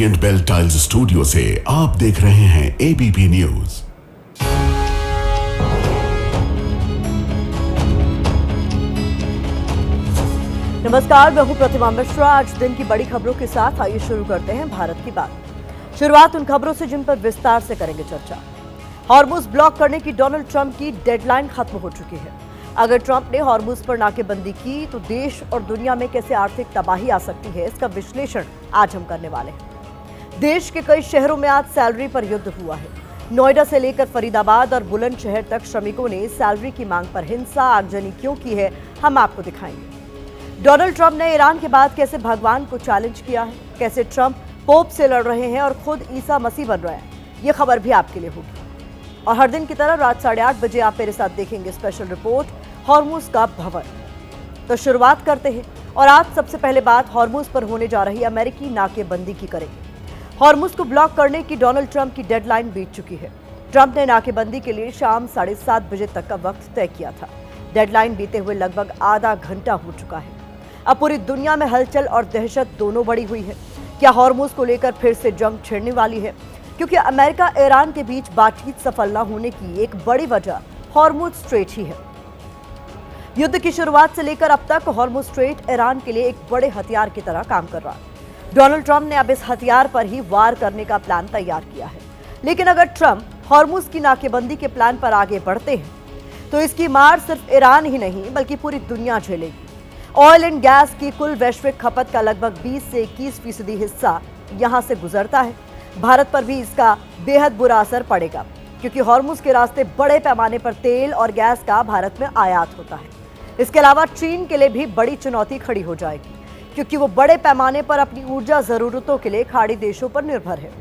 Orient bell tiles studio से आप देख रहे हैं एबीपी न्यूज। नमस्कार, मैं हूं प्रतिमा मिश्रा। आज दिन की बड़ी खबरों के साथ आइए शुरू करते हैं भारत की बात। शुरुआत उन खबरों से जिन पर विस्तार से करेंगे चर्चा। हॉर्मुज ब्लॉक करने की डोनाल्ड ट्रंप की डेडलाइन खत्म हो चुकी है। अगर ट्रंप ने हॉर्मुज पर नाकेबंदी की तो देश और दुनिया में कैसे आर्थिक तबाही आ सकती है, इसका विश्लेषण आज हम करने वाले हैं। देश के कई शहरों में आज सैलरी पर युद्ध हुआ है। नोएडा से लेकर फरीदाबाद और बुलंदशहर तक श्रमिकों ने सैलरी की मांग पर हिंसा आगजनी क्यों की है, हम आपको दिखाएंगे। डोनाल्ड ट्रंप ने ईरान के बाद कैसे भगवान को चैलेंज किया है, कैसे ट्रंप पोप से लड़ रहे हैं और खुद ईसा मसीह बन रहे हैं, ये खबर भी आपके लिए होगी। और हर दिन की तरह रात 8:30 बजे आप मेरे साथ देखेंगे स्पेशल रिपोर्ट हॉर्मुज का भवन। तो शुरुआत करते हैं और आज सबसे पहले बात हॉर्मुज पर होने जा रही अमेरिकी नाकेबंदी की करेंगे। हॉर्मुज को ब्लॉक करने की डोनाल्ड ट्रंप की डेडलाइन बीत चुकी है। ट्रंप ने नाकेबंदी के लिए शाम 7:30 बजे तक का वक्त तय किया था। डेडलाइन बीते हुए लगभग आधा घंटा हो चुका है। अब पूरी दुनिया में हलचल और दहशत दोनों बढ़ी हुई है। क्या हॉर्मुज को लेकर फिर से जंग छिड़ने वाली है? क्योंकि अमेरिका ईरान के बीच बातचीत सफल न होने की एक बड़ी वजह हॉर्मुज स्ट्रेट ही है। युद्ध की शुरुआत से लेकर अब तक हॉर्मुज स्ट्रेट ईरान के लिए एक बड़े हथियार की तरह काम कर रहा है। डोनाल्ड ट्रंप ने अब इस हथियार पर ही वार करने का प्लान तैयार किया है। लेकिन अगर ट्रंप हॉर्मुज की नाकेबंदी के प्लान पर आगे बढ़ते हैं तो इसकी मार सिर्फ ईरान ही नहीं बल्कि पूरी दुनिया झेलेगी। ऑयल एंड गैस की कुल वैश्विक खपत का लगभग 20 से 21% हिस्सा यहां से गुजरता है। भारत पर भी इसका बेहद बुरा असर पड़ेगा, क्योंकि हॉर्मुज के रास्ते बड़े पैमाने पर तेल और गैस का भारत में आयात होता है। इसके अलावा चीन के लिए भी बड़ी चुनौती खड़ी हो जाएगी, क्योंकि वो बड़े पैमाने पर अपनी ऊर्जा जरूरतों के लिए खाड़ी देशों पर निर्भर है।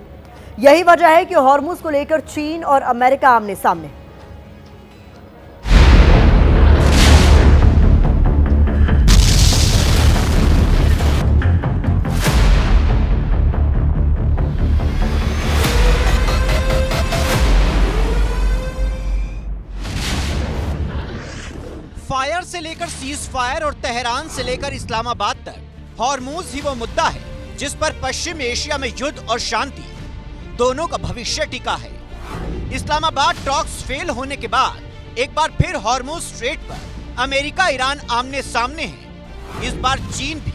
यही वजह है कि हॉर्मुज को लेकर चीन और अमेरिका आमने सामने है। फायर से लेकर सीज फायर और तेहरान से लेकर इस्लामाबाद तक हॉर्मुज ही वो मुद्दा है जिस पर पश्चिम एशिया में युद्ध और शांति दोनों का भविष्य टिका है। इस्लामाबाद टॉक्स फेल होने के बाद एक बार फिर हॉर्मुज स्ट्रेट पर अमेरिका ईरान आमने सामने है। इस बार चीन भी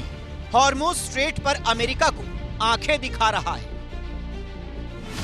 हॉर्मुज स्ट्रेट पर अमेरिका को आंखें दिखा रहा है।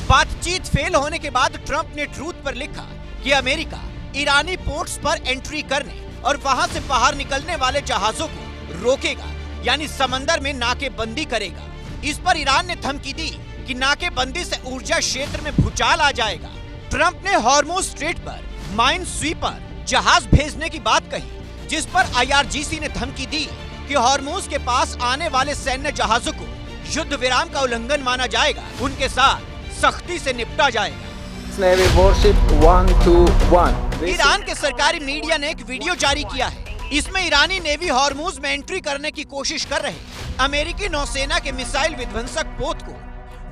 बातचीत फेल होने के बाद ट्रंप ने ट्रूथ पर लिखा कि अमेरिका ईरानी पोर्ट्स पर एंट्री करने और वहां से बाहर निकलने वाले जहाजों को रोकेगा, यानी समंदर में नाकेबंदी करेगा। इस पर ईरान ने धमकी दी कि नाकेबंदी से ऊर्जा क्षेत्र में भूचाल आ जाएगा। ट्रंप ने हॉर्मुज स्ट्रेट पर माइन स्वीपर जहाज भेजने की बात कही, जिस पर IRGC ने धमकी दी कि हॉर्मुज के पास आने वाले सैन्य जहाजों को युद्ध विराम का उल्लंघन माना जाएगा, उनके साथ सख्ती से निपटा जाएगा। Navy warship 121. ईरान के सरकारी मीडिया ने एक वीडियो जारी किया है। इसमें ईरानी नेवी हॉर्मुज में एंट्री करने की कोशिश कर रहे अमेरिकी नौसेना के मिसाइल विध्वंसक पोत को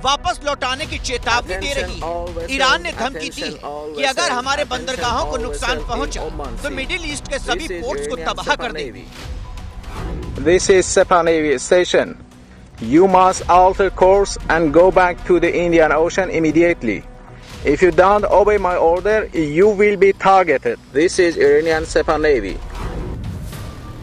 वापस लौटाने की चेतावनी दे रही है। ईरान ने धमकी दी कि अगर हमारे बंदरगाहों को नुकसान पहुंचा तो मिडिल ईस्ट के सभी पोर्ट्स को तबाह कर देगी। This is Sepah Navy station. You must alter course and go back to the Indian Ocean immediately. If you don't obey my order, you will be targeted. This is Iranian Sepah Navy.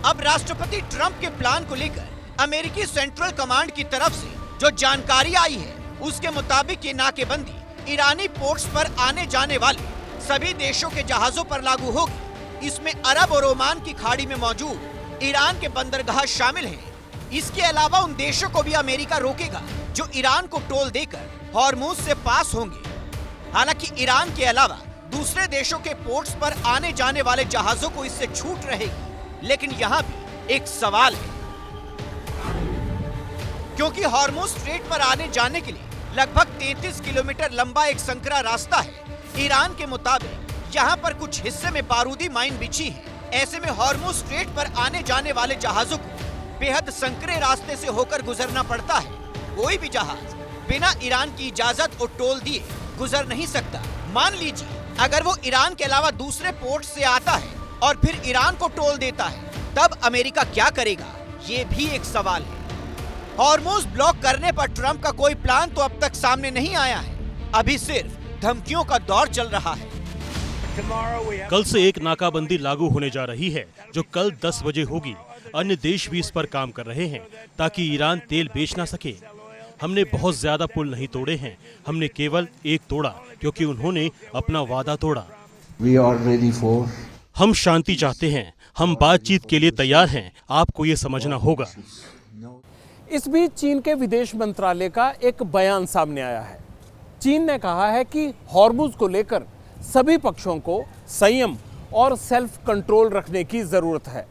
अब राष्ट्रपति Trump के plan को लेकर अमेरिकी central command की तरफ से जो जानकारी आई है, उसके मुताबिक ये नाकेबंदी ईरानी पोर्ट्स पर आने जाने वाले सभी देशों के जहाजों पर लागू होगी। इसमें अरब और ओमान की खाड़ी में मौजूद ईरान के बंदरगाह शामिल हैं। इसके अलावा उन देशों को भी अमेरिका रोकेगा जो ईरान को टोल देकर हॉर्मुज से पास होंगे। हालांकि ईरान के अलावा दूसरे देशों के पोर्ट्स पर आने जाने वाले जहाजों को इससे छूट रहेगी, लेकिन यहाँ भी एक सवाल है, क्योंकि हॉर्मुज स्ट्रेट पर आने जाने के लिए लगभग 33 किलोमीटर लंबा एक संकरा रास्ता है। ईरान के मुताबिक यहाँ पर कुछ हिस्से में बारूदी माइन बिछी है। ऐसे में हॉर्मुज स्ट्रेट पर आने जाने वाले जहाजों को बेहद संकरे रास्ते से होकर गुजरना पड़ता है। कोई भी जहाज बिना ईरान की इजाजत और टोल दिए गुजर नहीं सकता। मान लीजिए अगर वो ईरान के अलावा दूसरे पोर्ट से आता है और फिर ईरान को टोल देता है, तब अमेरिका क्या करेगा, ये भी एक सवाल है। हॉर्मुज ब्लॉक करने पर ट्रंप का कोई प्लान तो अब तक सामने नहीं आया है। अभी सिर्फ धमकियों का दौर चल रहा है। कल से एक नाकाबंदी लागू होने जा रही है जो कल 10 बजे होगी। अन्य देश भी इस पर काम कर रहे हैं ताकि ईरान तेल बेच ना सके। हमने बहुत ज्यादा पुल नहीं तोड़े हैं, हमने केवल एक तोड़ा क्योंकि उन्होंने अपना वादा तोड़ा। हम शांति चाहते हैं, हम बातचीत के लिए तैयार हैं, आपको ये समझना होगा। इस बीच चीन के विदेश मंत्रालय का एक बयान सामने आया है। चीन ने कहा है कि हॉर्मुज को लेकर सभी पक्षों को संयम और सेल्फ कंट्रोल रखने की जरूरत है।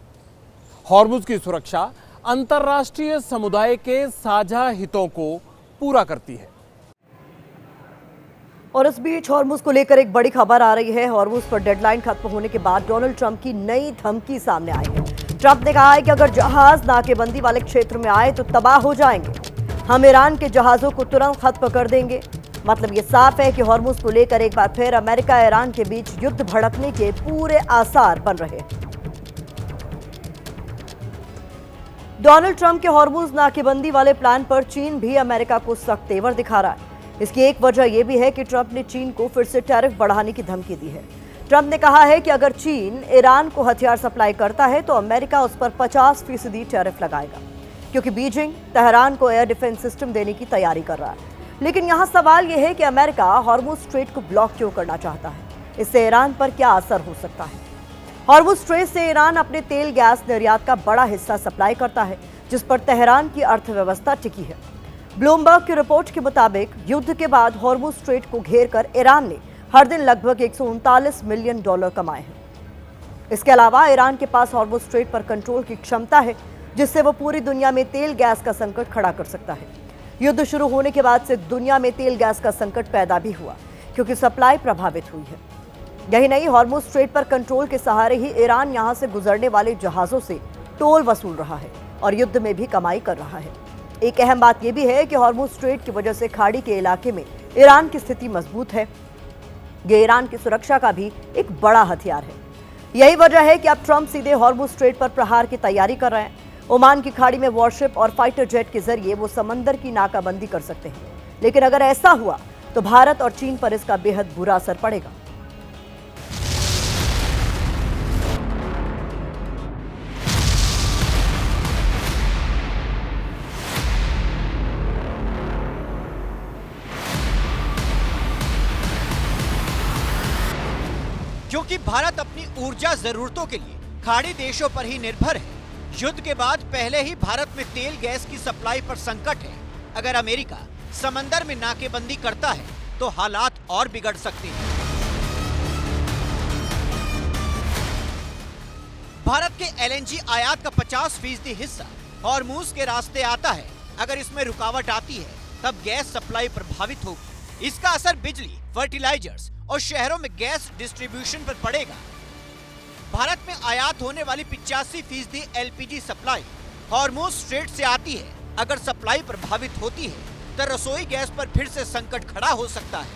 हॉर्मुज की सुरक्षा अंतर्राष्ट्रीय समुदाय के साझा हितों को पूरा करती है। और इस बीच हॉर्मुज को लेकर एक बड़ी खबर आ रही है। हॉर्मुज पर डेडलाइन खत्म होने के बाद डोनाल्ड ट्रंप की नई धमकी सामने आई है। ट्रंप ने कहा है कि अगर जहाज नाकेबंदी वाले क्षेत्र में आए तो तबाह हो जाएंगे। हम ईरान के जहाजों को तुरंत खत्म कर देंगे। मतलब ये साफ है कि हॉर्मुज को लेकर एक बार फिर अमेरिका ईरान के बीच युद्ध भड़कने के पूरे आसार बन रहे हैं। डोनाल्ड ट्रंप के हॉर्मुज नाकेबंदी वाले प्लान पर चीन भी अमेरिका को सख्त तेवर दिखा रहा है। इसकी एक वजह यह भी है कि ट्रंप ने चीन को फिर से टैरिफ बढ़ाने की धमकी दी है। ट्रंप ने कहा है कि अगर चीन ईरान को हथियार सप्लाई करता है तो अमेरिका उस पर 50% टैरिफ लगाएगा, क्योंकि बीजिंग तेहरान को एयर डिफेंस सिस्टम देने की तैयारी कर रहा है। लेकिन यहाँ सवाल यह है कि अमेरिका हॉर्मुज स्ट्रेट को ब्लॉक क्यों करना चाहता है? इससे ईरान पर क्या असर हो सकता है? हॉर्मुज स्ट्रेट से ईरान अपने तेल गैस निर्यात का बड़ा हिस्सा सप्लाई करता है, जिस पर तेहरान की अर्थव्यवस्था टिकी है। ब्लूमबर्ग की रिपोर्ट के मुताबिक युद्ध के बाद हॉर्मुज स्ट्रेट को घेरकर ईरान ने हर दिन लगभग $139 मिलियन कमाए हैं। इसके अलावा ईरान के पास हॉर्मुज स्ट्रेट पर कंट्रोल की क्षमता है, जिससे वो पूरी दुनिया में तेल गैस का संकट खड़ा कर सकता है। युद्ध शुरू होने के बाद से दुनिया में तेल गैस का संकट पैदा भी हुआ, क्योंकि सप्लाई प्रभावित हुई है। यही नहीं, हॉर्मुज स्ट्रेट पर कंट्रोल के सहारे ही ईरान यहां से गुजरने वाले जहाजों से टोल वसूल रहा है और युद्ध में भी कमाई कर रहा है। एक अहम बात यह भी है कि हॉर्मुज स्ट्रेट की वजह से खाड़ी के इलाके में ईरान की स्थिति मजबूत है। यह ईरान की सुरक्षा का भी एक बड़ा हथियार है। यही वजह है कि अब ट्रंप सीधे हॉर्मुज स्ट्रेट पर प्रहार की तैयारी कर रहे हैं। ओमान की खाड़ी में वॉरशिप और फाइटर जेट के जरिए वो समंदर की नाकाबंदी कर सकते हैं। लेकिन अगर ऐसा हुआ तो भारत और चीन पर इसका बेहद बुरा असर पड़ेगा। क्योंकि भारत अपनी ऊर्जा जरूरतों के लिए खाड़ी देशों पर ही निर्भर है। युद्ध के बाद पहले ही भारत में तेल गैस की सप्लाई पर संकट है। अगर अमेरिका समंदर में नाकेबंदी करता है तो हालात और बिगड़ सकते हैं। भारत के एलएनजी आयात का 50% हिस्सा हॉर्मुज के रास्ते आता है। अगर इसमें रुकावट आती है तब गैस सप्लाई प्रभावित होगी। इसका असर बिजली, फर्टिलाइजर्स और शहरों में गैस डिस्ट्रीब्यूशन पर पड़ेगा। भारत में आयात होने वाली 85% एलपीजी सप्लाई हॉर्मुज स्ट्रेट से आती है। अगर सप्लाई प्रभावित होती है तो रसोई गैस पर फिर से संकट खड़ा हो सकता है।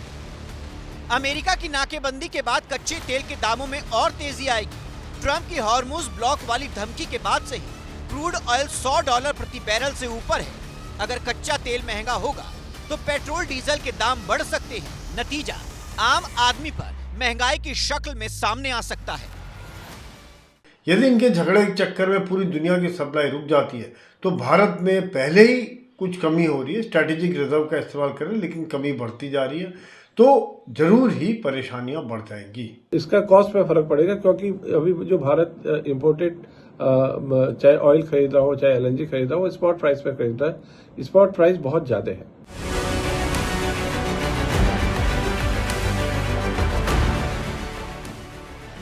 अमेरिका की नाकेबंदी के बाद कच्चे तेल के दामों में और तेजी आएगी। ट्रंप की हॉर्मुज ब्लॉक वाली धमकी के बाद से ही क्रूड ऑयल $100 प्रति बैरल से ऊपर है। अगर कच्चा तेल महंगा होगा तो पेट्रोल डीजल के दाम बढ़ सकते हैं। नतीजा आम आदमी पर महंगाई की शक्ल में सामने आ सकता है। यदि इनके झगड़े के चक्कर में पूरी दुनिया की सप्लाई रुक जाती है तो भारत में पहले ही कुछ कमी हो रही है। स्ट्रैटेजिक रिजर्व का इस्तेमाल करें, लेकिन कमी बढ़ती जा रही है तो जरूर ही परेशानियां बढ़ जाएंगी। इसका कॉस्ट पे फर्क पड़ेगा, क्योंकि अभी जो भारत इंपोर्टेड चाहे ऑयल खरीद रहा हो चाहे एलएनजी खरीद रहा हो, स्पॉट प्राइस पे खरीद रहा है। स्पॉट प्राइस बहुत ज्यादा है।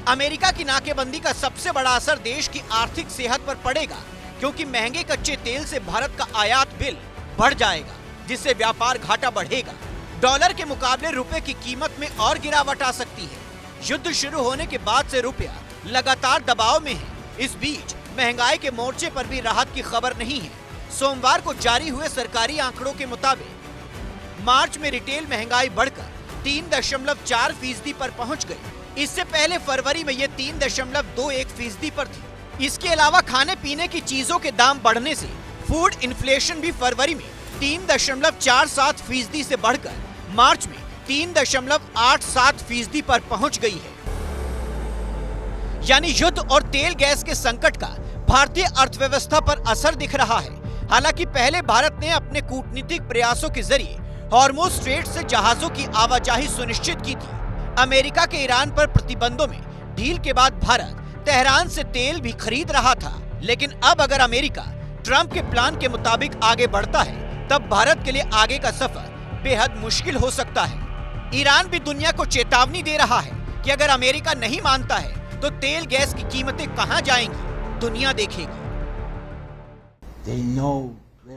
अमेरिका की नाकेबंदी का सबसे बड़ा असर देश की आर्थिक सेहत पर पड़ेगा, क्योंकि महंगे कच्चे तेल से भारत का आयात बिल बढ़ जाएगा, जिससे व्यापार घाटा बढ़ेगा। डॉलर के मुकाबले रुपए की कीमत में और गिरावट आ सकती है। युद्ध शुरू होने के बाद से रुपया लगातार दबाव में है। इस बीच महंगाई के मोर्चे पर भी राहत की खबर नहीं है। सोमवार को जारी हुए सरकारी आंकड़ों के मुताबिक मार्च में रिटेल महंगाई बढ़कर 3.4% पर पहुंच गई। इससे पहले फरवरी में ये 3.21% पर थी। इसके अलावा खाने पीने की चीजों के दाम बढ़ने से फूड इन्फ्लेशन भी फरवरी में 3.47% से बढ़कर मार्च में 3.87% पर पहुंच गई है। यानी युद्ध और तेल गैस के संकट का भारतीय अर्थव्यवस्था पर असर दिख रहा है। हालांकि पहले भारत ने अपने कूटनीतिक प्रयासों के जरिए हॉर्मुज़ स्ट्रेट से जहाजों की आवाजाही सुनिश्चित की थी। अमेरिका के ईरान पर प्रतिबंधों में ढील के बाद भारत तेहरान से तेल भी खरीद रहा था। लेकिन अब अगर अमेरिका ट्रंप के प्लान के मुताबिक आगे बढ़ता है, तब भारत के लिए आगे का सफर बेहद मुश्किल हो सकता है। ईरान भी दुनिया को चेतावनी दे रहा है कि अगर अमेरिका नहीं मानता है तो तेल गैस की कीमतें कहां जाएंगी, दुनिया देखेगी।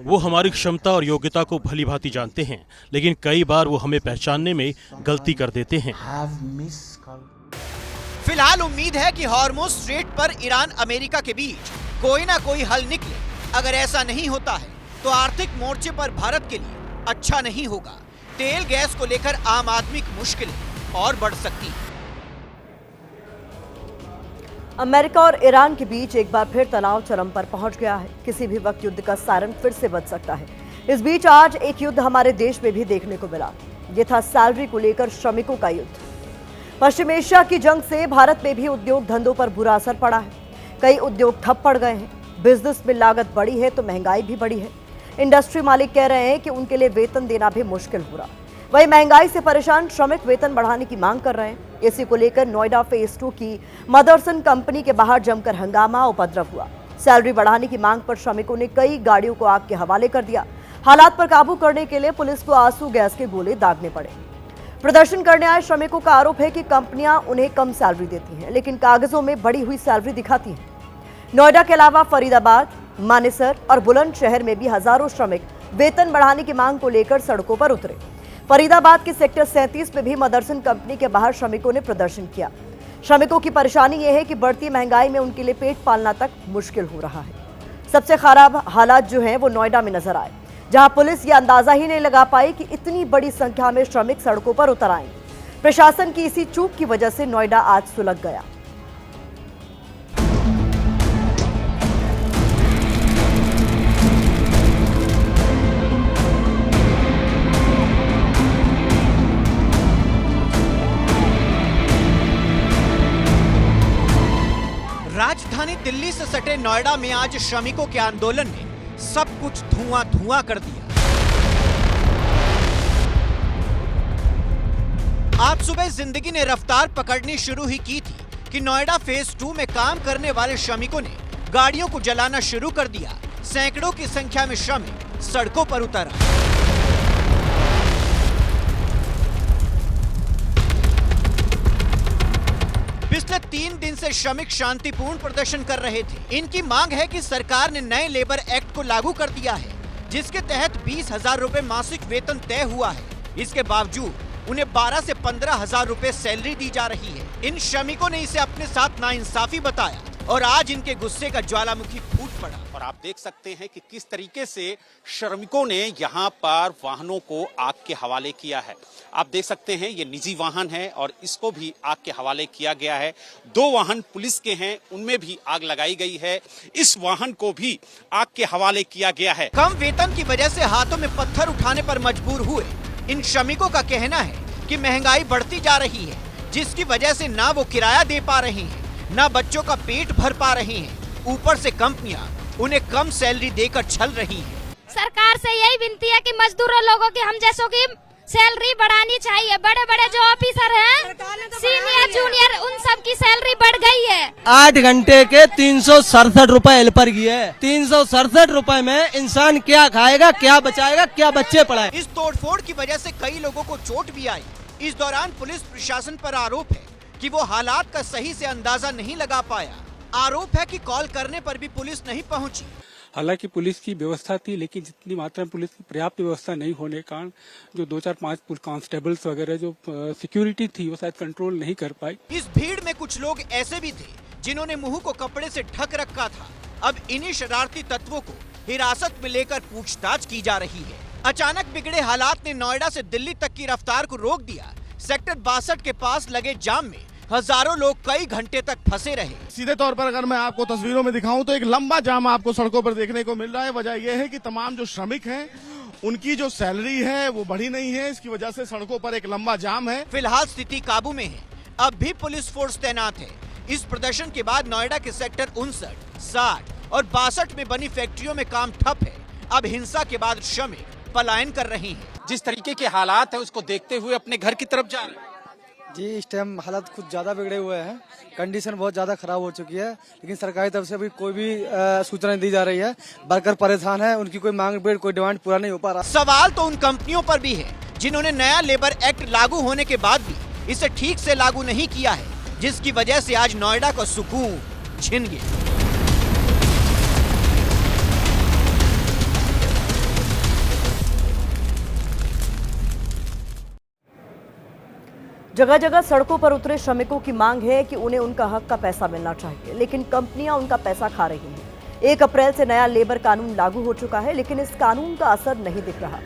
वो हमारी क्षमता और योग्यता को भली भांति जानते हैं, लेकिन कई बार वो हमें पहचानने में गलती कर देते हैं। फिलहाल उम्मीद है कि हॉर्मुज़ स्ट्रेट पर ईरान अमेरिका के बीच कोई ना कोई हल निकले। अगर ऐसा नहीं होता है तो आर्थिक मोर्चे पर भारत के लिए अच्छा नहीं होगा। तेल गैस को लेकर आम आदमी की मुश्किलें और बढ़ सकती है। अमेरिका और ईरान के बीच एक बार फिर तनाव चरम पर पहुंच गया है। किसी भी वक्त युद्ध का सायरन फिर से बज सकता है। इस बीच आज एक युद्ध हमारे देश में भी देखने को मिला। ये था सैलरी को लेकर श्रमिकों का युद्ध। पश्चिम एशिया की जंग से भारत में भी उद्योग धंधों पर बुरा असर पड़ा है। कई उद्योग ठप पड़ गए हैं। बिजनेस में लागत बढ़ी है तो महंगाई भी बढ़ी है। इंडस्ट्री मालिक कह रहे हैं कि उनके लिए वेतन देना भी मुश्किल हो रहा। वहीं महंगाई से परेशान श्रमिक वेतन बढ़ाने की मांग कर रहे हैं। इसी को लेकर नोएडा फेज 2 की मदरसन कंपनी के बाहर जमकर हंगामा उपद्रव हुआ। सैलरी बढ़ाने की मांग पर श्रमिकों ने कई गाड़ियों को आग के हवाले कर दिया। हालात पर काबू करने के लिए पुलिस को आंसू गैस के गोले दागने पड़े। प्रदर्शन करने आए श्रमिकों का आरोप है कि कंपनियां उन्हें कम सैलरी देती हैं, लेकिन कागजों में बढ़ी हुई सैलरी दिखाती हैं। नोएडा के अलावा फरीदाबाद, मानेसर और बुलंदशहर में भी हजारों श्रमिक वेतन बढ़ाने की मांग को लेकर सड़कों पर उतरे। फरीदाबाद के सेक्टर 37 में भी मदरसन कंपनी के बाहर श्रमिकों ने प्रदर्शन किया। श्रमिकों की परेशानी यह है कि बढ़ती महंगाई में उनके लिए पेट पालना तक मुश्किल हो रहा है। सबसे खराब हालात जो हैं वो नोएडा में नजर आए, जहां पुलिस ये अंदाजा ही नहीं लगा पाई कि इतनी बड़ी संख्या में श्रमिक सड़कों पर उतर आए। प्रशासन की इसी चूक की वजह से नोएडा आज सुलग गया। राजधानी दिल्ली से सटे नोएडा में आज श्रमिकों के आंदोलन ने सब कुछ धुआं धुआं कर दिया। आज सुबह जिंदगी ने रफ्तार पकड़नी शुरू ही की थी कि नोएडा फेज 2 में काम करने वाले श्रमिकों ने गाड़ियों को जलाना शुरू कर दिया। सैकड़ों की संख्या में श्रमिक सड़कों पर उतर आए। पिछले 3 दिन से श्रमिक शांतिपूर्ण प्रदर्शन कर रहे थे। इनकी मांग है कि सरकार ने नए लेबर एक्ट को लागू कर दिया है, जिसके तहत 20,000 रुपए मासिक वेतन तय हुआ है। इसके बावजूद उन्हें 12 से 15,000 रुपए सैलरी दी जा रही है। इन श्रमिकों ने इसे अपने साथ नाइंसाफी बताया और आज इनके गुस्से का ज्वालामुखी फूट पड़ा। और आप देख सकते हैं कि किस तरीके से श्रमिकों ने यहाँ पर वाहनों को आग के हवाले किया है। आप देख सकते हैं ये निजी वाहन है और इसको भी आग के हवाले किया गया है। 2 वाहन पुलिस के हैं, उनमें भी आग लगाई गई है। इस वाहन को भी आग के हवाले किया गया है। कम वेतन की वजह से हाथों में पत्थर उठाने पर मजबूर हुए इन श्रमिकों का कहना है कि महंगाई बढ़ती जा रही है, जिसकी वजह से ना वो किराया दे पा रही हैं, ना बच्चों का पेट भर पा रही हैं। ऊपर से कंपनियां उन्हें कम सैलरी देकर छल रही हैं। सरकार से यही विनती है कि मजदूरों लोगों की हम जैसों की सैलरी बढ़ानी चाहिए। बड़े बड़े जो ऑफिसर हैं, सीनियर जूनियर, उन सब की सैलरी बढ़ गई है। 8 घंटे के 367 रुपए हेल्पर की है। 367 रुपए में इंसान क्या खाएगा, क्या बचाएगा, क्या बच्चे पढ़ाए। इस तोड़फोड़ की वजह से कई लोगों को चोट भी आई। इस दौरान पुलिस प्रशासन पर आरोप है कि वो हालात का सही से अंदाजा नहीं लगा पाया। आरोप है कि कॉल करने पर भी पुलिस नहीं पहुंची। हालांकि पुलिस की व्यवस्था थी, लेकिन जितनी मात्रा में पुलिस की पर्याप्त व्यवस्था नहीं होने के कारण जो 2-4-5 कांस्टेबल्स वगैरह जो सिक्योरिटी थी वो शायद कंट्रोल नहीं कर पाई। इस भीड़ में कुछ लोग ऐसे भी थे जिन्होंने मुंह को कपड़े से ढक रखा था। अब इन्हीं शरारती तत्वों को हिरासत में लेकर पूछताछ की जा रही है। अचानक बिगड़े हालात ने नोएडा से दिल्ली तक की रफ्तार को रोक दिया। सेक्टर 62 के पास लगे जाम में हजारों लोग कई घंटे तक फंसे रहे। सीधे तौर पर अगर मैं आपको तस्वीरों में दिखाऊं तो एक लंबा जाम आपको सड़कों पर देखने को मिल रहा है। वजह यह है कि तमाम जो श्रमिक हैं उनकी जो सैलरी है वो बढ़ी नहीं है, इसकी वजह से सड़कों पर एक लंबा जाम है। फिलहाल स्थिति काबू में है, अब भी पुलिस फोर्स तैनात है। इस प्रदर्शन के बाद नोएडा के सेक्टर 59, 60 और 62 में बनी फैक्ट्रियों में काम ठप है। अब हिंसा के बाद श्रमिक पलायन कर रहे हैं। जिस तरीके के हालात है उसको देखते हुए अपने घर की तरफ जा रहे हैं। जी इस टाइम हालात कुछ ज्यादा बिगड़े हुए हैं, कंडीशन बहुत ज्यादा खराब हो चुकी है, लेकिन सरकारी तरफ से अभी कोई भी सूचना नहीं दी जा रही है। वर्कर परेशान है, उनकी कोई मांग कोई डिमांड पूरा नहीं हो पा रहा। सवाल तो उन कंपनियों पर भी है जिन्होंने नया लेबर एक्ट लागू होने के बाद भी इसे ठीक से लागू नहीं किया है, जिसकी वजह से आज नोएडा का सुकून छिन गया। जगह जगह सड़कों पर उतरे श्रमिकों की मांग है कि उन्हें उनका हक का पैसा मिलना चाहिए, लेकिन कंपनियां उनका पैसा खा रही हैं। 1 अप्रैल से नया लेबर कानून लागू हो चुका है, लेकिन इस कानून का असर नहीं दिख रहा।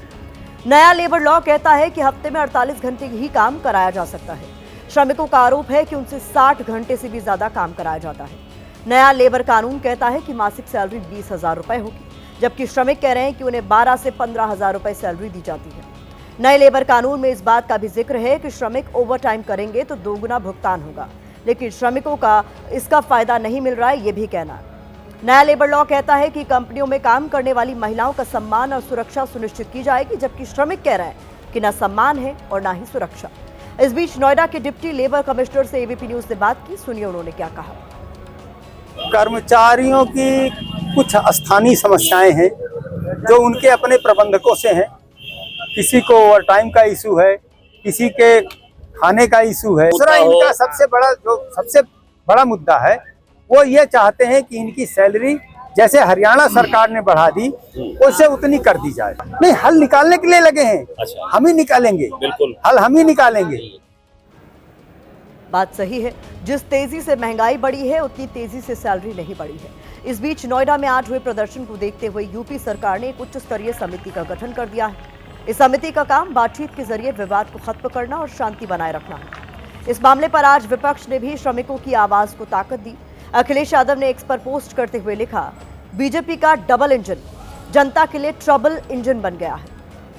नया लेबर लॉ कहता है कि हफ्ते में 48 घंटे ही काम कराया जा सकता है। श्रमिकों का आरोप है कि उनसे 60 घंटे से भी ज्यादा काम कराया जाता है। नया लेबर कानून कहता है कि मासिक सैलरी 20,000 रुपए होगी, जबकि श्रमिक कह रहे हैं कि उन्हें 12 से 15,000 रुपए सैलरी दी जाती है। नए लेबर कानून में इस बात का भी जिक्र है कि श्रमिक ओवरटाइम करेंगे तो दोगुना भुगतान होगा, लेकिन श्रमिकों का इसका फायदा नहीं मिल रहा है, ये भी कहना है। नया लेबर लॉ कहता है कि कंपनियों में काम करने वाली महिलाओं का सम्मान और सुरक्षा सुनिश्चित की जाएगी, जबकि श्रमिक कह रहे हैं कि न सम्मान है और न ही सुरक्षा। इस बीच नोएडा के डिप्टी लेबर कमिश्नर से एबीपी न्यूज ने बात की, सुनिए उन्होंने क्या कहा। कर्मचारियों की कुछ स्थानीय समस्याएं हैं जो उनके अपने प्रबंधकों से हैं। किसी को ओवरटाइम का इशू है, किसी के खाने का इशू है। दूसरा इनका सबसे बड़ा मुद्दा है, वो ये चाहते हैं कि इनकी सैलरी जैसे हरियाणा सरकार ने बढ़ा दी उससे उतनी कर दी जाए। नहीं, हल निकालने के लिए लगे हैं। अच्छा। हम ही निकालेंगे, बिल्कुल हल हम ही निकालेंगे। बात सही है, जिस तेजी से महंगाई बढ़ी है उतनी तेजी से सैलरी नहीं बढ़ी है। इस बीच नोएडा में आज हुए प्रदर्शन को देखते हुए यूपी सरकार ने एक उच्च स्तरीय समिति का गठन कर दिया है। इस समिति का काम बातचीत के जरिए विवाद को खत्म करना और शांति बनाए रखना है। इस मामले पर आज विपक्ष ने भी श्रमिकों की आवाज को ताकत दी। अखिलेश यादव ने एक्स पर पोस्ट करते हुए लिखा, बीजेपी का डबल इंजन जनता के लिए ट्रबल इंजन बन गया है।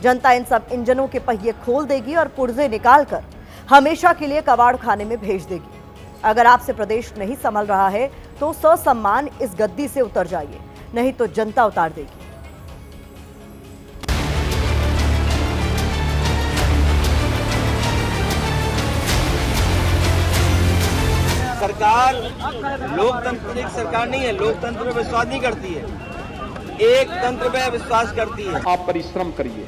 जनता इन सब इंजनों के पहिए खोल देगी और पुर्जे निकालकर हमेशा के लिए कबाड़ खाने में भेज देगी। अगर आपसे प्रदेश नहीं संभल रहा है तो ससम्मान इस गद्दी से उतर जाइए, नहीं तो जनता उतार देगी। सरकार लोकतांत्रिक सरकार नहीं है, लोकतंत्र में विश्वास नहीं करती है, एक तंत्र में विश्वास करती है। आप परिश्रम करिए,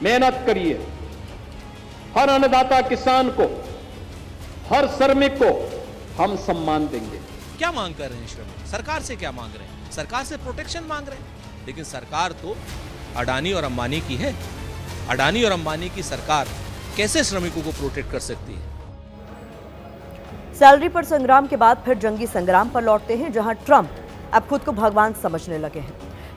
मेहनत करिए, हर अन्नदाता किसान को, हर श्रमिक को हम सम्मान देंगे। क्या मांग कर रहे हैं श्रमिक? सरकार से क्या मांग रहे हैं? सरकार से प्रोटेक्शन मांग रहे हैं, लेकिन सरकार तो अडानी और अंबानी की है। अडानी और अंबानी की सरकार कैसे श्रमिकों को प्रोटेक्ट कर सकती है? सैलरी पर संग्राम के बाद फिर जंगी संग्राम पर लौटते हैं, जहां ट्रंप अब खुद को भगवान समझने लगे हैं।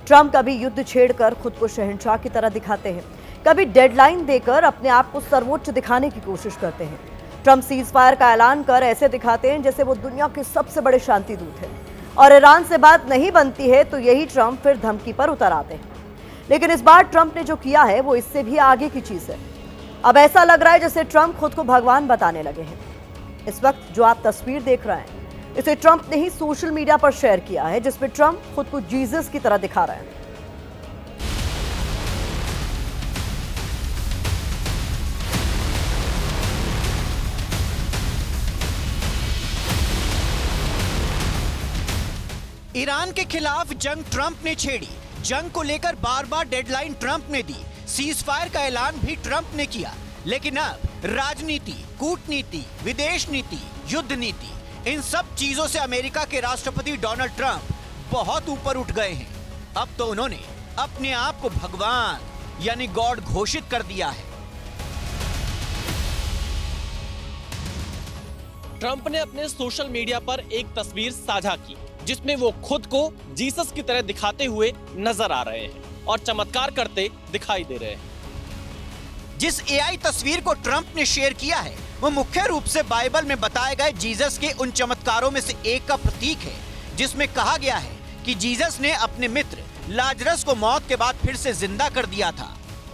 ट्रंप कभी युद्ध छेड़कर खुद को शहंशाह की तरह दिखाते हैं, कभी डेडलाइन देकर अपने आप को सर्वोच्च दिखाने की कोशिश करते हैं। ट्रंप सीज फायर का ऐलान कर ऐसे दिखाते हैं जैसे वो दुनिया के सबसे बड़े शांति दूत हैं, और ईरान से बात नहीं बनती है तो यही ट्रंप फिर धमकी पर उतर आते हैं। लेकिन इस बार ट्रंप ने जो किया है वो इससे भी आगे की चीज है। अब ऐसा लग रहा है जैसे ट्रंप खुद को भगवान बताने लगे हैं। इस वक्त जो आप तस्वीर देख रहे हैं, इसे ट्रंप ने ही सोशल मीडिया पर शेयर किया है, जिसमें ट्रंप खुद को जीसस की तरह दिखा रहे हैं। ईरान के खिलाफ जंग ट्रंप ने छेड़ी। जंग को लेकर बार बार डेडलाइन ट्रंप ने दी। सीज फायर का ऐलान भी ट्रंप ने किया। लेकिन अब राजनीति, कूटनीति, विदेश नीति, युद्ध नीति, इन सब चीजों से अमेरिका के राष्ट्रपति डोनाल्ड ट्रंप बहुत ऊपर उठ गए हैं। अब तो उन्होंने अपने आप को भगवान यानी गॉड घोषित कर दिया है। ट्रंप ने अपने सोशल मीडिया पर एक तस्वीर साझा की, जिसमें वो खुद को जीसस की तरह दिखाते हुए नजर आ रहे हैं और चमत्कार करते दिखाई दे रहे हैं। जिस एआई तस्वीर को ट्रंप ने शेयर किया है वो मुख्य रूप से बाइबल में बताए गए जीसस के उन चमत्कारों में से एक का प्रतीक है, जिसमें कहा गया है कि जीसस ने अपने मित्र लाजरस को मौत के बाद फिर से जिंदा कर दिया था।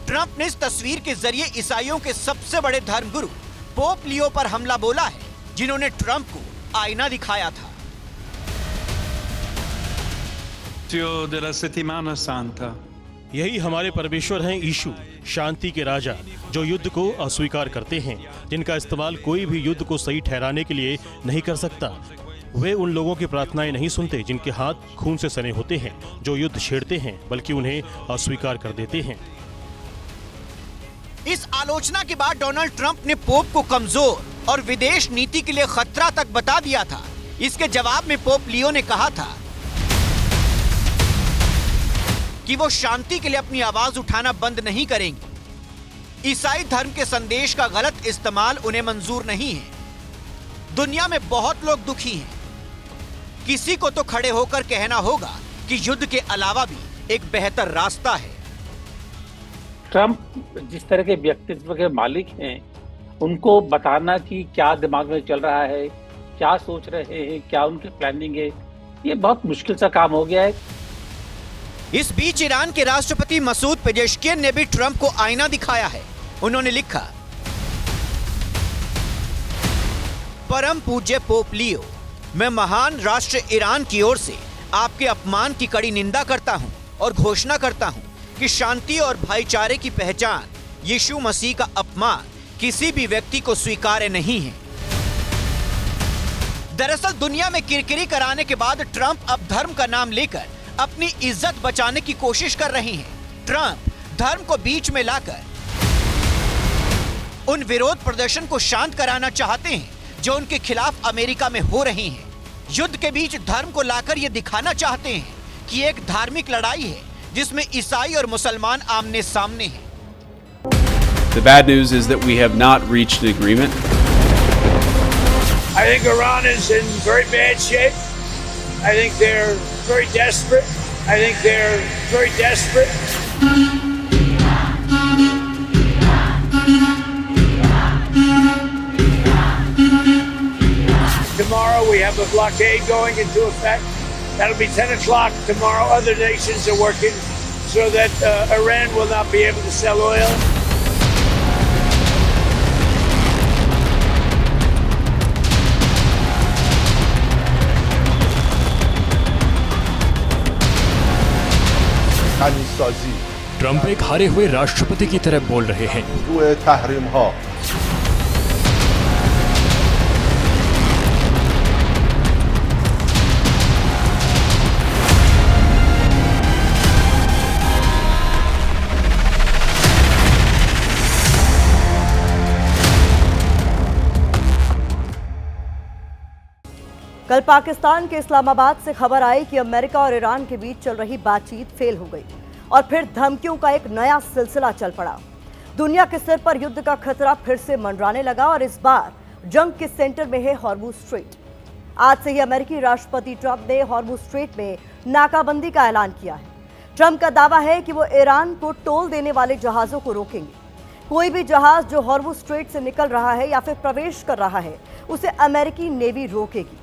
ट्रंप ने इस तस्वीर के जरिए ईसाइयों के सबसे बड़े धर्मगुरु पोप लियो पर हमला बोला है, जिन्होंने ट्रंप को आईना दिखाया था। यही हमारे परमेश्वर हैं यीशु, शांति के राजा, जो युद्ध को अस्वीकार करते हैं, जिनका इस्तेमाल कोई भी युद्ध को सही ठहराने के लिए नहीं कर सकता। वे उन लोगों की प्रार्थनाएं नहीं सुनते जिनके हाथ खून से सने होते हैं, जो युद्ध छेड़ते हैं, बल्कि उन्हें अस्वीकार कर देते हैं। इस आलोचना के बाद डोनाल्ड ट्रंप ने पोप को कमजोर और विदेश नीति के लिए खतरा तक बता दिया था। इसके जवाब में पोप लियो ने कहा था कि वो शांति के लिए अपनी आवाज उठाना बंद नहीं करेंगे। ईसाई धर्म के संदेश का गलत इस्तेमाल उन्हें मंजूर नहीं है। दुनिया में बहुत लोग दुखी हैं। किसी को तो खड़े होकर कहना होगा कि युद्ध के अलावा भी एक बेहतर रास्ता है। ट्रंप जिस तरह के व्यक्तित्व के मालिक हैं, उनको बताना कि क्या दिमाग में चल रहा है, क्या सोच रहे हैं, क्या उनकी प्लानिंग है, ये बहुत मुश्किल सा काम हो गया है। इस बीच ईरान के राष्ट्रपति मसूद पेजेश्कियन ने भी ट्रंप को आईना दिखाया है। उन्होंने लिखा, परम पूज्य पोप लियो, मैं महान राष्ट्र ईरान की ओर से आपके अपमान की कड़ी निंदा करता हूं और घोषणा करता हूं कि शांति और भाईचारे की पहचान यीशु मसीह का अपमान किसी भी व्यक्ति को स्वीकार्य नहीं है। दरअसल दुनिया में किरकिरी कराने के बाद ट्रंप अब धर्म का नाम लेकर अपनी इज्जत बचाने की कोशिश कर रहे हैं। ट्रंप धर्म को बीच में लाकर उन विरोध प्रदर्शन को शांत कराना चाहते हैं जो उनके खिलाफ अमेरिका में हो रही हैं। युद्ध के बीच धर्म को लाकर ये दिखाना चाहते हैं कि एक धार्मिक लड़ाई है जिसमें ईसाई और मुसलमान आमने सामने हैं। The bad news is that we have not reached an agreement. I think Iran is in very bad shape. I think they're very desperate. I think they're very desperate. Tomorrow we have a blockade going into effect. That'll be 10 o'clock tomorrow. Other nations are working so that Iran will not be able to sell oil. Trump एक हारे हुए राष्ट्रपति की तरह बोल रहे हैं। कल पाकिस्तान के इस्लामाबाद से खबर आई कि अमेरिका और ईरान के बीच चल रही बातचीत फेल हो गई और फिर धमकियों का एक नया सिलसिला चल पड़ा। दुनिया के सिर पर युद्ध का खतरा फिर से मंडराने लगा और इस बार जंग के सेंटर में है हॉर्मुज स्ट्रेट। आज से ही अमेरिकी राष्ट्रपति ट्रंप ने हॉर्मुज स्ट्रेट में नाकाबंदी का ऐलान किया है। ट्रंप का दावा है कि वो ईरान को टोल देने वाले जहाजों को रोकेंगे। कोई भी जहाज जो हॉर्मुज स्ट्रेट से निकल रहा है या फिर प्रवेश कर रहा है उसे अमेरिकी नेवी रोकेगी।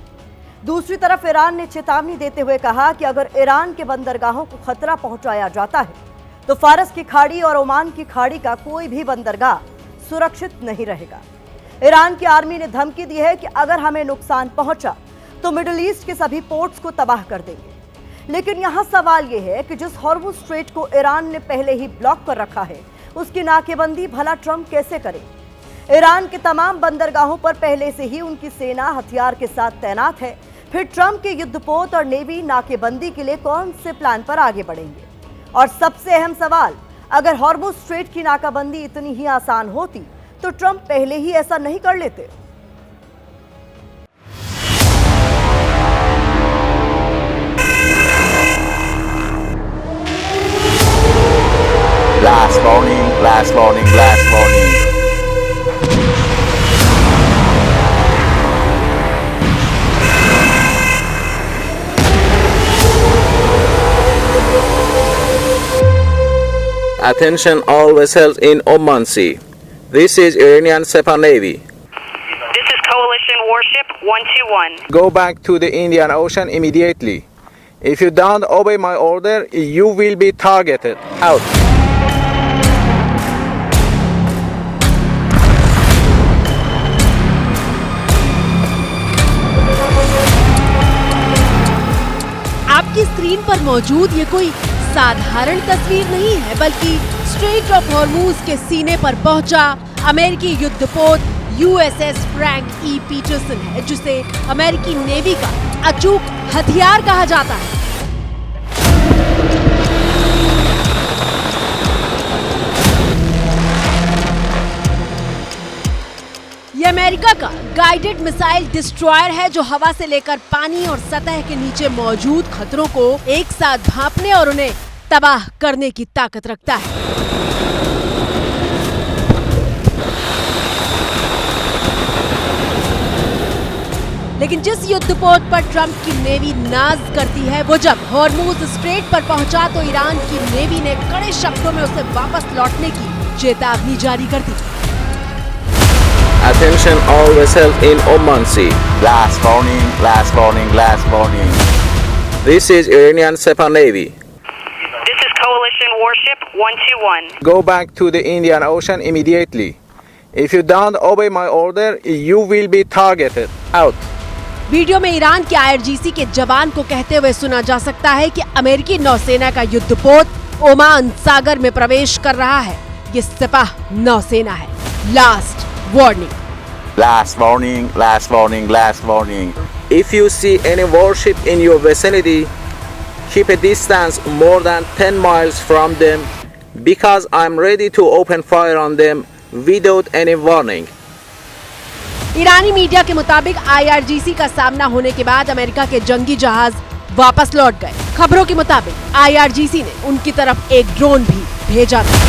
दूसरी तरफ ईरान ने चेतावनी देते हुए कहा कि अगर ईरान के बंदरगाहों को खतरा पहुंचाया जाता है तो फारस की खाड़ी और ओमान की खाड़ी का कोई भी बंदरगाह सुरक्षित नहीं रहेगा। ईरान की आर्मी ने धमकी दी है कि अगर हमें नुकसान पहुंचा तो मिडिल ईस्ट के सभी पोर्ट्स को तबाह कर देंगे। लेकिन यहां सवाल यह है कि जिस हॉर्मुज स्ट्रेट को ईरान ने पहले ही ब्लॉक कर रखा है उसकी नाकेबंदी भला ट्रंप कैसे करे? ईरान के तमाम बंदरगाहों पर पहले से ही उनकी सेना हथियार के साथ तैनात है। फिर ट्रंप के युद्धपोत और नेवी नाकेबंदी के लिए कौन से प्लान पर आगे बढ़ेंगे? और सबसे अहम सवाल, अगर हॉर्मुज स्ट्रेट की नाकाबंदी इतनी ही आसान होती तो ट्रंप पहले ही ऐसा नहीं कर लेते। Last warning. Attention all vessels in Oman Sea. This is Iranian Sepah Navy. This is Coalition Warship 121. Go back to the Indian Ocean immediately. If you don't obey my order, you will be targeted. Out. आपकी screen पर मौजूद ये कोई साधारण तस्वीर नहीं है, बल्कि स्ट्रेट ऑफ हॉर्मूज के सीने पर पहुंचा अमेरिकी युद्धपोत USS फ्रैंक E. पीटरसन है, जिसे अमेरिकी नेवी का अचूक हथियार कहा जाता है। ये अमेरिका का गाइडेड मिसाइल डिस्ट्रॉयर है, जो हवा से लेकर पानी और सतह के नीचे मौजूद खतरों को एक साथ भांपने और उन्हें तबाह करने की ताकत रखता है। लेकिन जिस युद्धपोत पर ट्रंप की नेवी नाज करती है, वो जब हॉर्मूज स्ट्रेट पर पहुंचा तो ईरान की नेवी ने कड़े शब्दों में उसे वापस लौटने की चेतावनी जारी कर दी। Attention all vessels in Oman Sea. Last warning, last warning, last warning. This is Iranian Sepah Navy. This is Coalition Warship 121. Go back to the Indian Ocean immediately. If you don't obey my order, you will be targeted. Out. Video में Iran के IRGC के जवान को कहते हुए सुना जा सकता है कि अमेरिकी नौसेना का युद्धपोत ओमान सागर में प्रवेश कर रहा है। ये सेपाह नौसेना है। Last warning. Last warning, last warning, last warning. If you see any warship in your vicinity, keep a distance more than 10 miles from them, because I'm ready to open fire on them without any warning. Irani media के मुताबिक IRGC का सामना होने के बाद America के जंगी जहाज वापस लौट गए। खबरों के मुताबिक IRGC ने उनकी तरफ एक ड्रोन भी भेजा था।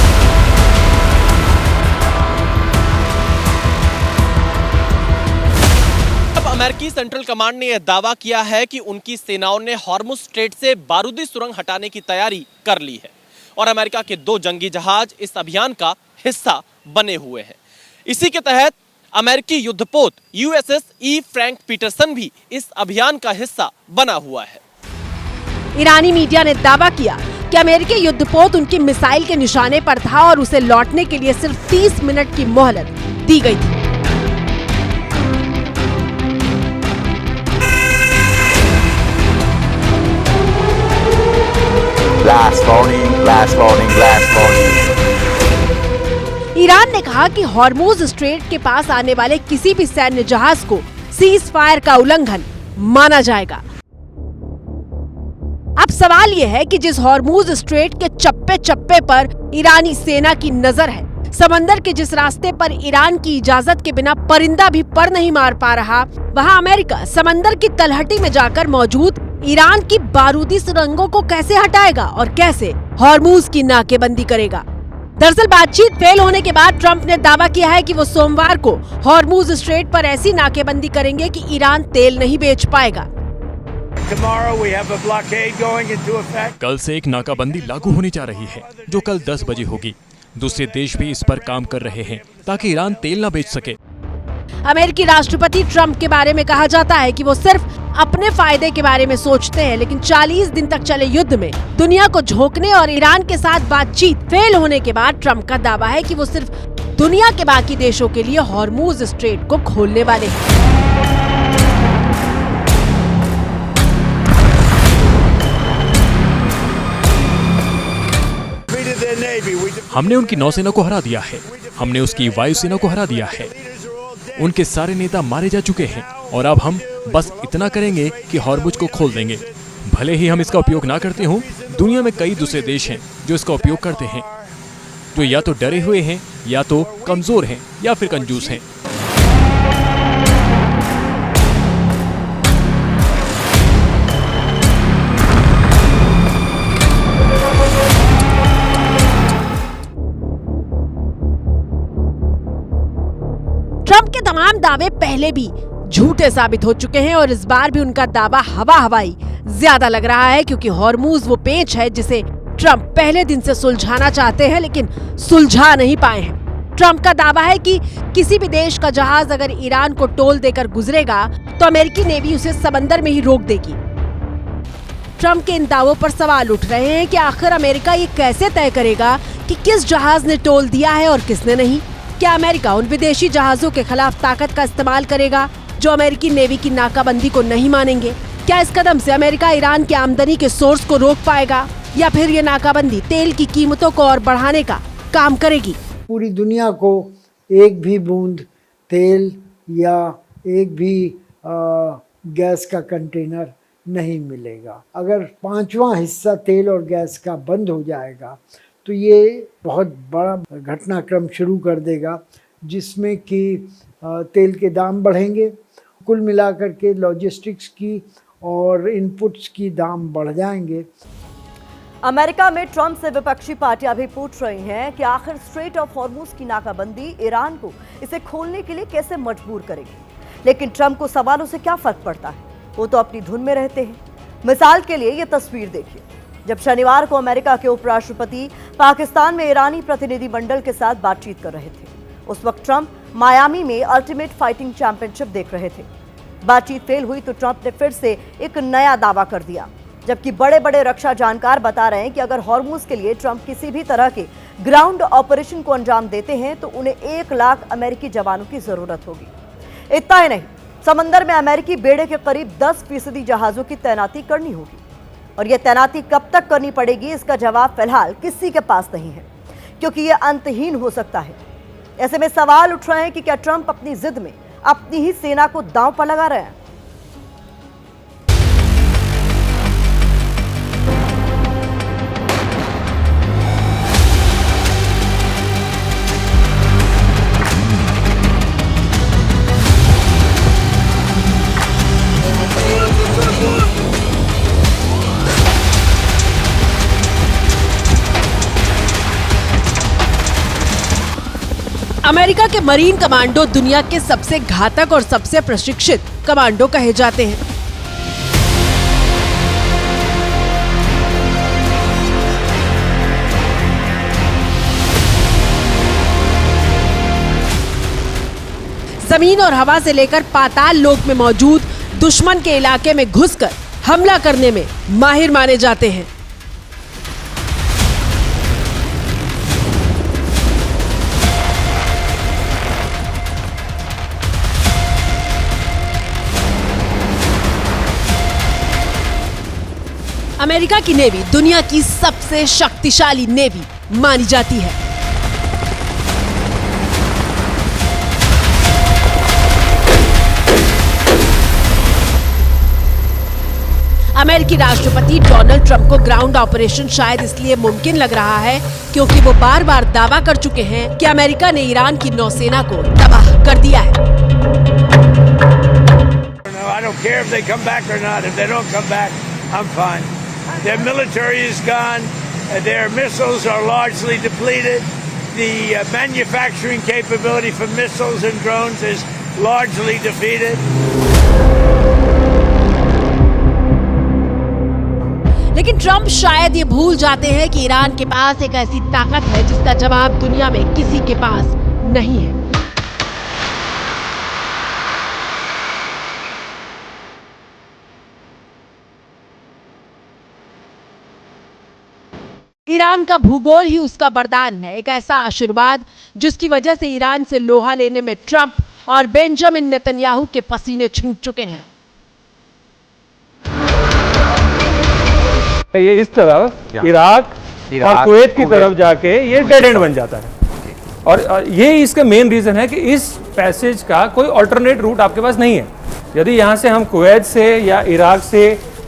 अमेरिकी सेंट्रल कमांड ने यह दावा किया है कि उनकी सेनाओं ने हॉर्मुज स्ट्रेट से बारूदी सुरंग हटाने की तैयारी कर ली है और अमेरिका के 2 जंगी जहाज इस अभियान का हिस्सा बने हुए हैं। इसी के तहत अमेरिकी युद्धपोत USS E. फ्रैंक पीटरसन भी इस अभियान का हिस्सा बना हुआ है। ईरानी मीडिया ने दावा किया कि अमेरिकी युद्धपोत उनकी मिसाइल के निशाने पर था और उसे लौटने के लिए सिर्फ 30 मिनट की मोहलत दी गई थी। Last warning, last warning, last warning. Iran ने कहा कि हॉर्मूज स्ट्रेट के पास आने वाले किसी भी सैन्य जहाज को सीज फायर का उल्लंघन माना जाएगा। अब सवाल यह है कि जिस हॉर्मूज स्ट्रेट के चप्पे चप्पे पर ईरानी सेना की नजर है, समंदर के जिस रास्ते पर ईरान की इजाजत के बिना परिंदा भी पर नहीं मार पा रहा, वहां अमेरिका समंदर की तलहटी में जाकर मौजूद ईरान की बारूदी सुरंगों को कैसे हटाएगा और कैसे हॉर्मूज की नाकेबंदी करेगा। दरअसल बातचीत फेल होने के बाद ट्रंप ने दावा किया है कि वो सोमवार को हॉर्मूज स्ट्रेट पर ऐसी नाकेबंदी करेंगे कि ईरान तेल नहीं बेच पाएगा। कल से एक नाकाबंदी लागू होने जा रही है, जो कल 10 बजे होगी। दूसरे देश भी इस पर काम कर रहे हैं ताकि ईरान तेल न बेच सके। अमेरिकी राष्ट्रपति ट्रंप के बारे में कहा जाता है कि वो सिर्फ अपने फायदे के बारे में सोचते हैं, लेकिन 40 दिन तक चले युद्ध में दुनिया को झोंकने और ईरान के साथ बातचीत फेल होने के बाद ट्रंप का दावा है कि वो सिर्फ दुनिया के बाकी देशों के लिए हॉर्मूज स्ट्रेट को खोलने वाले हैं। हमने उनकी नौसेना को हरा दिया है, हमने उसकी वायुसेना को हरा दिया है। उनके सारे नेता मारे जा चुके हैं और अब हम बस इतना करेंगे कि हॉर्मुज को खोल देंगे। भले ही हम इसका उपयोग ना करते हों, दुनिया में कई दूसरे देश हैं जो इसका उपयोग करते हैं, जो या तो डरे हुए हैं, या तो कमजोर हैं, या फिर कंजूस हैं। ट्रंप के तमाम दावे पहले भी झूठे साबित हो चुके हैं और इस बार भी उनका दावा हवा हवाई ज्यादा लग रहा है, क्योंकि हॉर्मूज वो पेंच है जिसे ट्रंप पहले दिन से सुलझाना चाहते हैं लेकिन सुलझा नहीं पाए हैं। ट्रंप का दावा है कि किसी भी देश का जहाज अगर ईरान को टोल देकर गुजरेगा तो अमेरिकी नेवी उसे समंदर में ही रोक देगी। ट्रंप के इन दावों पर सवाल उठ रहे हैं कि आखिर अमेरिका ये कैसे तय करेगा कि किस जहाज ने टोल दिया है और किसने नहीं। क्या अमेरिका उन विदेशी जहाजों के खिलाफ ताकत का इस्तेमाल करेगा जो अमेरिकी नेवी की नाकाबंदी को नहीं मानेंगे? क्या इस कदम से अमेरिका ईरान की आमदनी के सोर्स को रोक पाएगा या फिर ये नाकाबंदी तेल की कीमतों को और बढ़ाने का काम करेगी? पूरी दुनिया को एक भी बूंद तेल या एक भी गैस का कंटेनर नहीं मिलेगा। अगर 5वां हिस्सा तेल और गैस का बंद हो जाएगा तो ये बहुत बड़ा घटनाक्रम शुरू कर देगा जिसमें कि तेल के दाम बढ़ेंगे। कुल मिलाकर के लॉजिस्टिक्स की और इनपुट्स की दाम बढ़ जाएंगे। अमेरिका में ट्रंप से विपक्षी पार्टियां भी पूछ रही हैं कि आखिर स्ट्रेट ऑफ हॉर्मुज की नाकाबंदी ईरान को इसे खोलने के लिए कैसे मजबूर करेगी। लेकिन ट्रंप को सवालों से क्या फर्क पड़ता है, वो तो अपनी धुन में रहते हैं। मिसाल के लिए ये तस्वीर देखिए, जब शनिवार को अमेरिका के उपराष्ट्रपति पाकिस्तान में ईरानी प्रतिनिधिमंडल के साथ बातचीत कर रहे थे। उस वक्त ट्रंप मायामी में अल्टीमेट फाइटिंग चैंपियनशिप देख रहे थे। बातचीत फेल हुई तो ट्रंप ने फिर से एक नया दावा कर दिया, जबकि बड़े बड़े रक्षा जानकार बता रहे हैं कि अगर हॉर्मुज के लिए ट्रंप किसी भी तरह के ग्राउंड ऑपरेशन को अंजाम देते हैं तो उन्हें 1 लाख अमेरिकी जवानों की जरूरत होगी। इतना ही नहीं, समंदर में अमेरिकी बेड़े के करीब 10% जहाजों की तैनाती करनी होगी। और यह तैनाती कब तक करनी पड़ेगी, इसका जवाब फिलहाल किसी के पास नहीं है, क्योंकि यह अंतहीन हो सकता है। ऐसे में सवाल उठ रहे हैं कि क्या ट्रंप अपनी जिद में अपनी ही सेना को दांव पर लगा रहे हैं। अमेरिका के मरीन कमांडो दुनिया के सबसे घातक और सबसे प्रशिक्षित कमांडो कहे जाते हैं। जमीन और हवा से लेकर पाताल लोक में मौजूद दुश्मन के इलाके में घुसकर हमला करने में माहिर माने जाते हैं। अमेरिका की नेवी दुनिया की सबसे शक्तिशाली नेवी मानी जाती है। अमेरिकी राष्ट्रपति डोनाल्ड ट्रंप को ग्राउंड ऑपरेशन शायद इसलिए मुमकिन लग रहा है क्योंकि वो बार बार दावा कर चुके हैं कि अमेरिका ने ईरान की नौसेना को तबाह कर दिया है। I don't care if they come back or not. If they don't come back, I'm fine. Their military is gone. Their missiles are largely depleted. The manufacturing capability for missiles and drones is largely defeated. लेकिन Trump शायद ये भूल जाते हैं कि Iran के पास एक ऐसी ताकत है जिसका जवाब दुनिया में किसी के पास नहीं है। ईरान का भूगोल ही उसका वरदान है, एक ऐसा आशीर्वाद जिसकी वजह से ईरान से लोहा लेने में ट्रंप और बेंजामिन नेतन्याहू के पसीने छूट चुके हैं। ये इस तरफ इराक और कुवैत की तरफ जाके ये डेड एंड बन जाता है और ये इसका मेन रीजन है कि इस पैसेज का कोई अल्टरनेट रूट आपके पास नहीं है। यदि यहाँ से हम कुवैत से या इराक से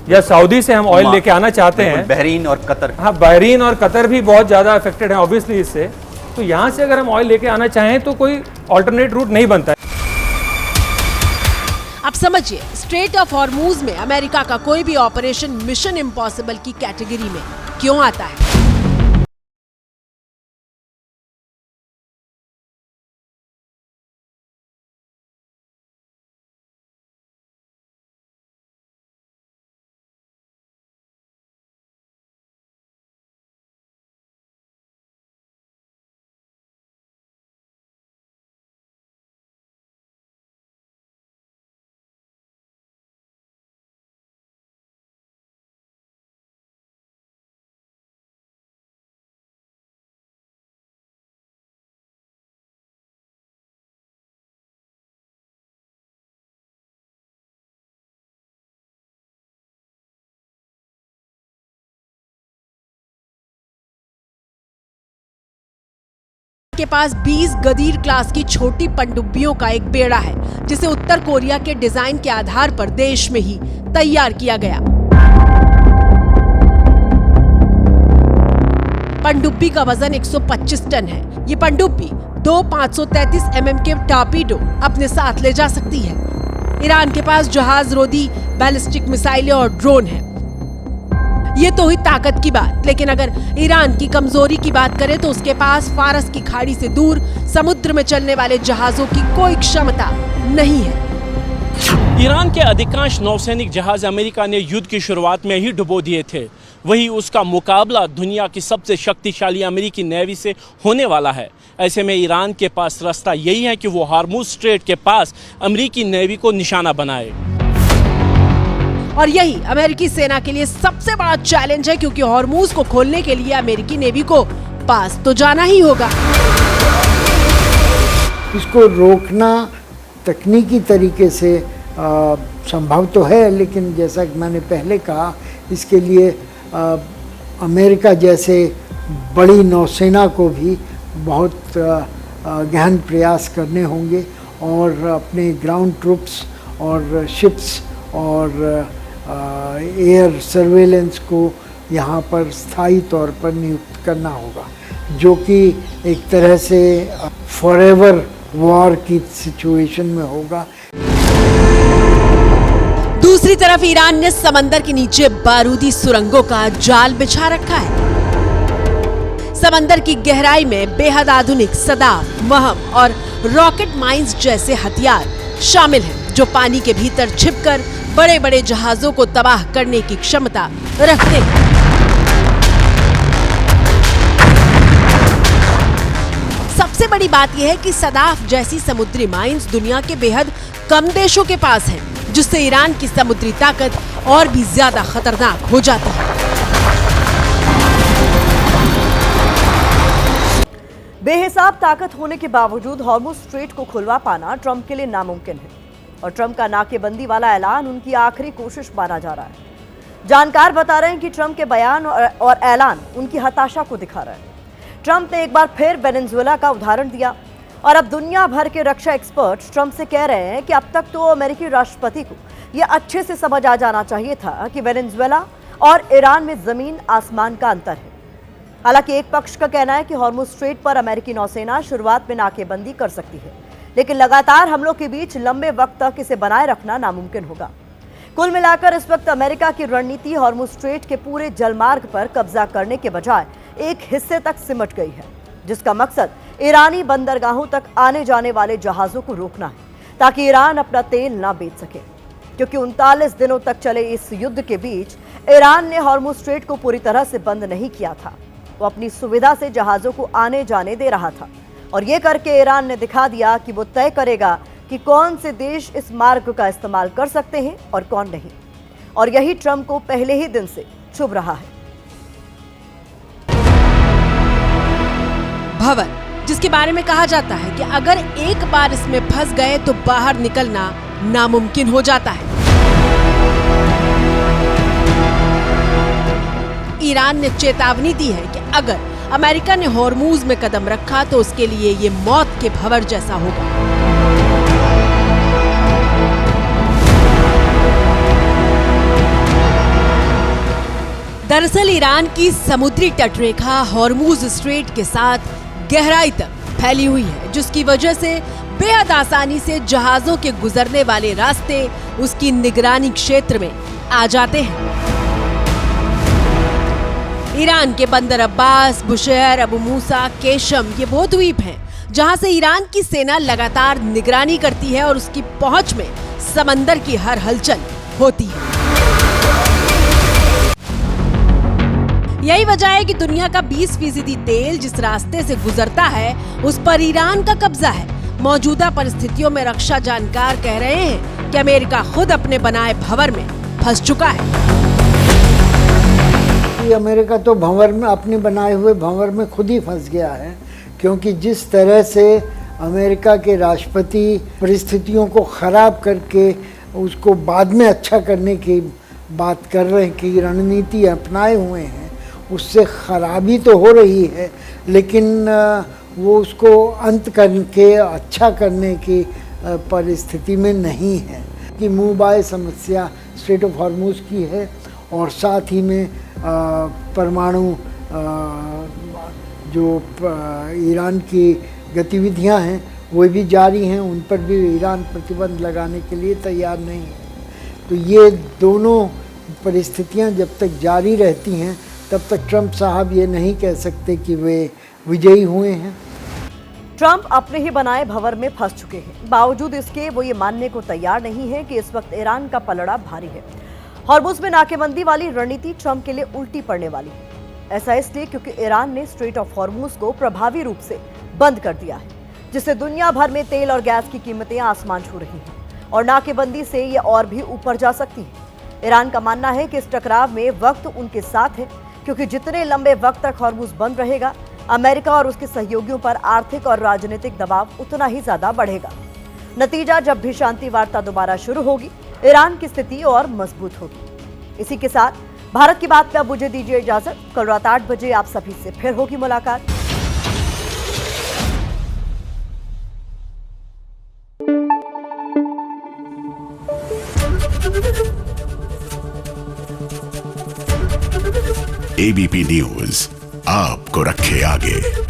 या सऊदी से हम ऑयल लेके आना चाहते हैं, बहरीन और कतर, हाँ बहरीन और कतर भी बहुत ज़्यादा अफेक्टेड है ऑब्वियसली इससे, तो यहाँ से अगर हम ऑयल लेके आना चाहें तो कोई अल्टरनेट रूट नहीं बनता है। अब समझिए, स्ट्रेट ऑफ हॉर्मुज में अमेरिका का कोई भी ऑपरेशन मिशन इम्पॉसिबल की कैटेगरी में क्यों आता है। के पास 20 गदीर क्लास की छोटी पनडुब्बियों का एक बेड़ा है, जिसे उत्तर कोरिया के डिजाइन के आधार पर देश में ही तैयार किया गया। पनडुब्बी का वजन 125 टन है। ये पनडुब्बी 2 533 mm के टॉर्पीडो अपने साथ ले जा सकती है। ईरान के पास जहाज रोधी बैलिस्टिक मिसाइलें और ड्रोन है। ये तो हुई ताकत की बात, लेकिन अगर ईरान की कमजोरी की बात करें तो उसके पास फारस की खाड़ी से दूर समुद्र में चलने वाले जहाजों की कोई क्षमता नहीं है। ईरान के अधिकांश नौसैनिक जहाज अमेरिका ने युद्ध की शुरुआत में ही डुबो दिए थे। वही उसका मुकाबला दुनिया की सबसे शक्तिशाली अमेरिकी नेवी से होने वाला है। ऐसे में ईरान के पास रास्ता यही है कि वो हार्मुज स्ट्रेट के पास अमेरिकी नेवी को निशाना बनाए। और यही अमेरिकी सेना के लिए सबसे बड़ा चैलेंज है, क्योंकि हार्मुज को खोलने के लिए अमेरिकी नेवी को पास तो जाना ही होगा। इसको रोकना तकनीकी तरीके से संभव तो है, लेकिन जैसा कि मैंने पहले कहा, इसके लिए अमेरिका जैसे बड़ी नौसेना को भी बहुत गहन प्रयास करने होंगे और अपने ग्राउंड ट्रूप्स और शिप्स और एयर सर्वेलेंस को यहाँ पर स्थायी तौर पर नियुक्त करना होगा, जो कि एक तरह से फॉरएवर वॉर की सिचुएशन में होगा। दूसरी तरफ ईरान ने समंदर के नीचे बारूदी सुरंगों का जाल बिछा रखा है। समंदर की गहराई में बेहद आधुनिक सदाफ, महम और रॉकेट माइंस जैसे हथियार शामिल हैं, जो पानी के भीतर छिपकर बड़े बड़े जहाजों को तबाह करने की क्षमता रखते हैं। सबसे बड़ी बात यह है कि सदाफ जैसी समुद्री माइंस दुनिया के बेहद कम देशों के पास हैं, जिससे ईरान की समुद्री ताकत और भी ज्यादा खतरनाक हो जाती है। बेहिसाब ताकत होने के बावजूद हार्मुज स्ट्रेट को खुलवा पाना ट्रंप के लिए नामुमकिन है, और ट्रंप का नाकेबंदी वाला ऐलान उनकी आखिरी कोशिश माना जा रहा है। जानकार बता रहे हैं कि ट्रंप के बयान और ऐलान उनकी हताशा को दिखा रहा है। ट्रंप ने एक बार फिर वेनेजुएला का उदाहरण दिया, और अब दुनिया भर के रक्षा एक्सपर्ट्स ट्रंप से कह रहे हैं कि अब तक तो अमेरिकी राष्ट्रपति को यह अच्छे से समझ आ जाना चाहिए था कि वेनेजुएला और ईरान में जमीन आसमान का अंतर है। हालांकि एक पक्ष का कहना है कि हार्मुज स्ट्रेट पर अमेरिकी नौसेना शुरुआत में नाकेबंदी कर सकती है, लेकिन लगातार हमलों के बीच लंबे वक्त तक इसे बनाए रखना नामुमकिन होगा। कुल मिलाकर इस वक्त अमेरिका की रणनीति हार्मुज स्ट्रेट के पूरे जलमार्ग पर कब्जा करने के बजाय एक हिस्से तक सिमट गई है, जिसका मकसद ईरानी बंदरगाहों तक आने जाने वाले जहाजों को रोकना है, ताकि ईरान अपना तेल ना बेच सके। क्योंकि 39 दिनों तक चले इस युद्ध के बीच ईरान ने हार्मुज स्ट्रेट को पूरी तरह से बंद नहीं किया था। वो अपनी सुविधा से जहाजों को आने जाने दे रहा था, और ये करके ईरान ने दिखा दिया कि वो तय करेगा कि कौन से देश इस मार्ग का इस्तेमाल कर सकते हैं और कौन नहीं। और यही ट्रंप को पहले ही दिन से चुभ रहा है। भवन, जिसके बारे में कहा जाता है कि अगर एक बार इसमें फंस गए तो बाहर निकलना नामुमकिन हो जाता है। ईरान ने चेतावनी दी है कि अगर अमेरिका ने हार्मुज में कदम रखा तो उसके लिए ये मौत के भंवर जैसा होगा। दरअसल ईरान की समुद्री तटरेखा हार्मुज स्ट्रेट के साथ गहराई तक फैली हुई है, जिसकी वजह से बेहद आसानी से जहाजों के गुजरने वाले रास्ते उसकी निगरानी क्षेत्र में आ जाते हैं। ईरान के बंदर अब्बास, बुशैर, अबू मूसा, केशम ये वो द्वीप हैं जहां से ईरान की सेना लगातार निगरानी करती है और उसकी पहुंच में समंदर की हर हलचल होती है। यही वजह है कि दुनिया का 20% तेल जिस रास्ते से गुजरता है उस पर ईरान का कब्जा है। मौजूदा परिस्थितियों में रक्षा जानकार कह रहे हैं कि अमेरिका खुद अपने बनाए भंवर में फंस चुका है। अमेरिका तो भंवर में, अपने बनाए हुए भंवर में खुद ही फंस गया है, क्योंकि जिस तरह से अमेरिका के राष्ट्रपति परिस्थितियों को खराब करके उसको बाद में अच्छा करने की बात कर रहे हैं कि रणनीति अपनाए हुए हैं, उससे खराबी तो हो रही है, लेकिन वो उसको अंत करके अच्छा करने की परिस्थिति में नहीं है कि मुंह बाय समस्या स्ट्रेट ऑफ हॉर्मुज की है और साथ ही में परमाणु जो ईरान की गतिविधियां हैं वो भी जारी हैं, उन पर भी ईरान प्रतिबंध लगाने के लिए तैयार नहीं है। तो ये दोनों परिस्थितियां जब तक जारी रहती हैं तब तक ट्रंप साहब ये नहीं कह सकते कि वे विजयी हुए हैं। ट्रंप अपने ही बनाए भंवर में फंस चुके हैं। बावजूद इसके वो ये मानने को तैयार नहीं है कि इस वक्त ईरान का पलड़ा भारी है। हॉर्मुज में नाकेबंदी वाली रणनीति ट्रंप के लिए उल्टी पड़ने वाली है। ऐसा इसलिए क्योंकि ईरान ने स्ट्रेट ऑफ हॉर्मुज को प्रभावी रूप से बंद कर दिया है, जिससे दुनिया भर में तेल और गैस की कीमतें आसमान छू रही हैं और नाकेबंदी से ये और भी ऊपर जा सकती है। ईरान का मानना है कि इस टकराव में वक्त उनके साथ है, क्योंकि जितने लंबे वक्त तक हॉर्मुज बंद रहेगा, अमेरिका और उसके सहयोगियों पर आर्थिक और राजनीतिक दबाव उतना ही ज्यादा बढ़ेगा। नतीजा, जब भी शांति वार्ता दोबारा शुरू होगी, ईरान की स्थिति और मजबूत होगी। इसी के साथ भारत की बात में अब मुझे दीजिए इजाजत। कल रात 8 बजे आप सभी से फिर होगी मुलाकात। एबीपी न्यूज आपको रखे आगे।